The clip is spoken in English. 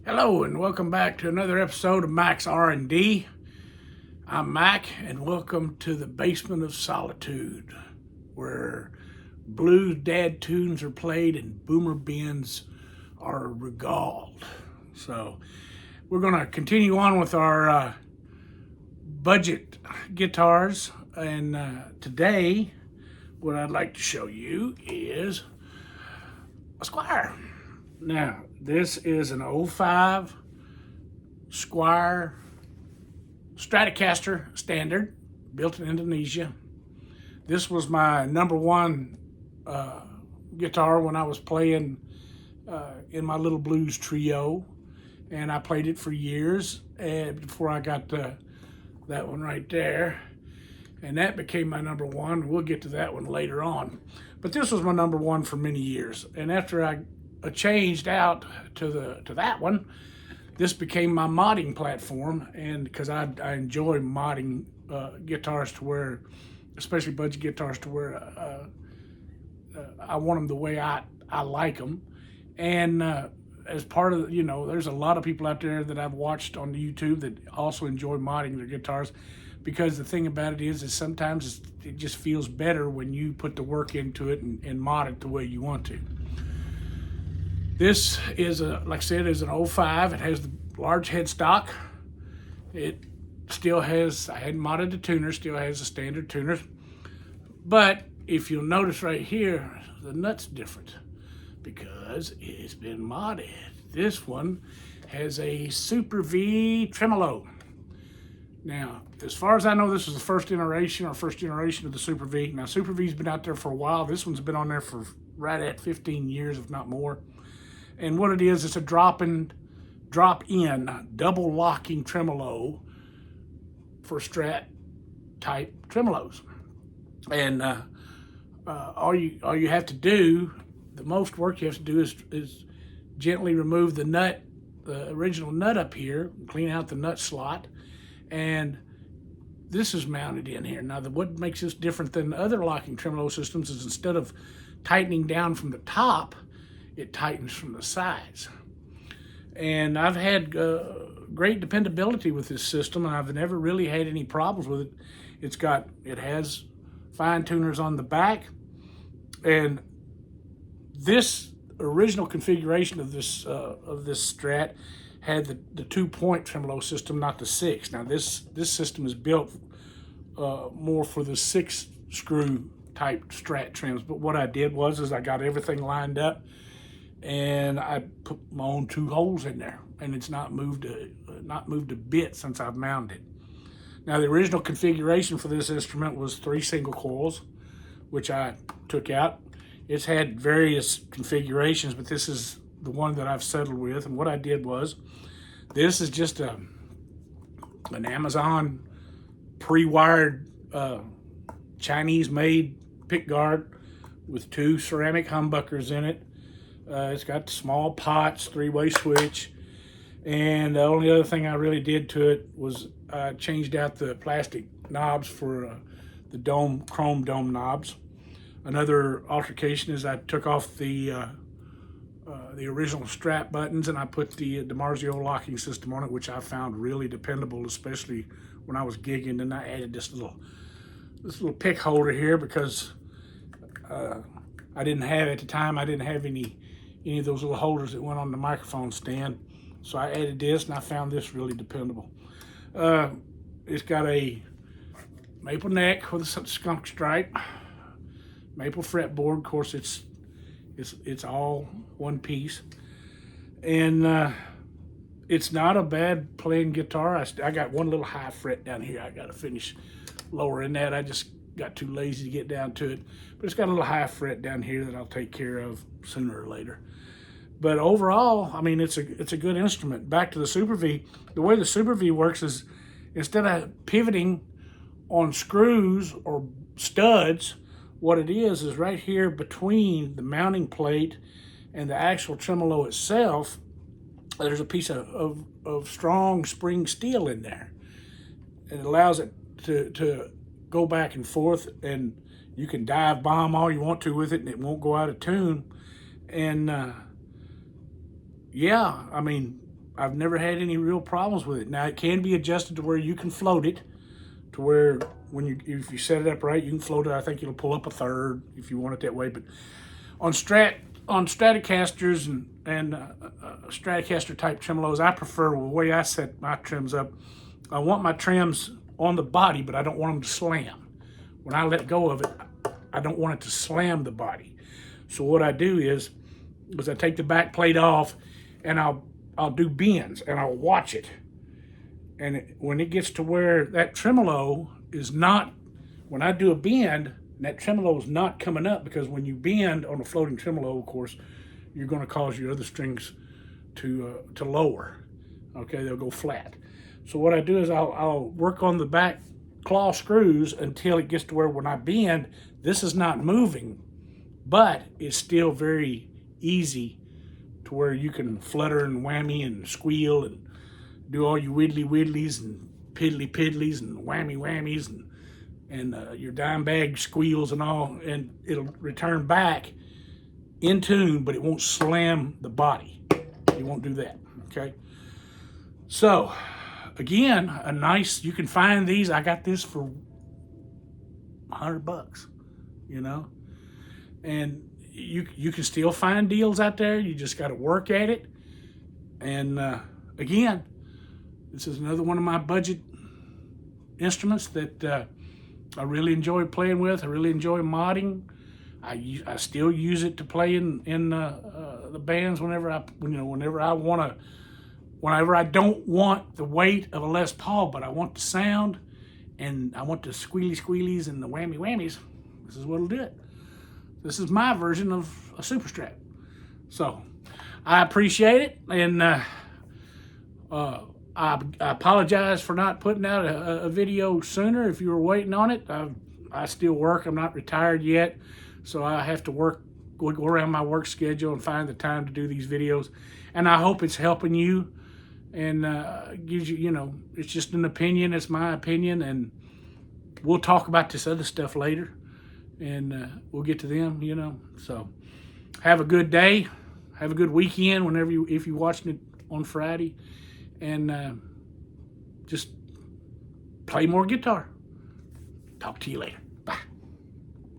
Hello and welcome back to another episode of Mac's R&D. I'm Mac and welcome to the basement of solitude, where blues dad tunes are played and boomer bins are regaled. So we're going to continue on with our budget guitars, and today what I'd like to show you is a Squier. Now, this is an 05 Squier Stratocaster standard, built in Indonesia. This was my number one guitar when I was playing in my little blues trio, and I played it for years before I got that one right there, and that became my number one. We'll get to that one later on, but this was my number one for many years. And after I changed out to that one, this became my modding platform, and because I enjoy modding guitars to where, especially budget guitars, to where I want them the way I like them. And as part of there's a lot of people out there that I've watched on YouTube that also enjoy modding their guitars, because the thing about it is sometimes it just feels better when you put the work into it and mod it the way you want to. This is, like I said, is an 05. It has the large headstock. It still has, I hadn't modded the tuner, still has the standard tuners. But if you'll notice right here, the nut's different because it's been modded. This one has a Super V tremolo. Now, as far as I know, this is the first generation of the Super V. Now, Super V's been out there for a while. This one's been on there for right at 15 years, if not more. And what it is, it's a drop-in double locking tremolo for Strat type tremolos. And all you have to do, the most work you have to do is gently remove the nut, the original nut up here, clean out the nut slot, and this is mounted in here. Now, what makes this different than other locking tremolo systems is instead of tightening down from the top, it tightens from the sides. And I've had great dependability with this system, and I've never really had any problems with it. It has fine tuners on the back, and this original configuration of this Strat had the 2-point tremolo system, not the 6. Now this system is built more for the 6-screw type Strat trims. But what I did was I got everything lined up, and I put my own 2 holes in there, and it's not moved a bit since I've mounted it. Now, the original configuration for this instrument was 3 single coils, which I took out. It's had various configurations, but this is the one that I've settled with. And what I did was, this is just an Amazon pre-wired Chinese-made pickguard with 2 ceramic humbuckers in it. It's got small pots, 3-way switch, and the only other thing I really did to it was I changed out the plastic knobs for the chrome dome knobs. Another altercation is I took off the original strap buttons, and I put the DiMarzio locking system on it, which I found really dependable, especially when I was gigging. And I added this little pick holder here because I didn't have, at the time, I didn't have any of those little holders that went on the microphone stand. So I added this, and I found this really dependable. It's got a maple neck with a skunk stripe, maple fretboard. Of course, it's all one piece, and it's not a bad playing guitar. I got one little high fret down here. I got to finish lowering that. I just got too lazy to get down to it, but it's got a little high fret down here that I'll take care of sooner or later. But overall, I mean, it's a good instrument. Back to the Super V. The way the Super V works is, instead of pivoting on screws or studs, what it is right here between the mounting plate and the actual tremolo itself, there's a piece of strong spring steel in there. And it allows it to go back and forth, and you can dive bomb all you want to with it, and it won't go out of tune. And yeah, I mean, I've never had any real problems with it. Now it can be adjusted to where you can float it, to where if you set it up right, you can float it. I think it'll pull up a third if you want it that way. But on Stratocasters and Stratocaster type tremolos, I prefer the way I set my trims up. I want my trims on the body, but I don't want them to slam. When I let go of it, I don't want it to slam the body. So what I do is I take the back plate off, and I'll do bends, and I'll watch it. And when it gets to where that tremolo is not, when I do a bend, that tremolo is not coming up, because when you bend on a floating tremolo, of course, you're going to cause your other strings to lower. Okay, they'll go flat. So what I do is I'll work on the back claw screws until it gets to where when I bend, this is not moving, but it's still very easy to where you can flutter and whammy and squeal and do all your widdly widdlies and piddly piddlies and whammy whammies and your dime bag squeals and all, and it'll return back in tune, but it won't slam the body. It won't do that, okay? So, again, you can find these. I got this for $100, you know? And you can still find deals out there. You just got to work at it. And again, this is another one of my budget instruments that I really enjoy playing with. I really enjoy modding. I still use it to play in the bands whenever I don't want the weight of a Les Paul, but I want the sound and I want the squealies and the whammy whammies. This is what'll do it. This is my version of a Super Strat. So I appreciate it, and I apologize for not putting out a video sooner if you were waiting on it. I still work. I'm not retired yet, so I have to go around my work schedule and find the time to do these videos. And I hope it's helping you and gives you, it's just an opinion. It's my opinion, and we'll talk about this other stuff later, and we'll get to them, So have a good day. Have a good weekend if you're watching it on Friday, and just play more guitar. Talk to you later.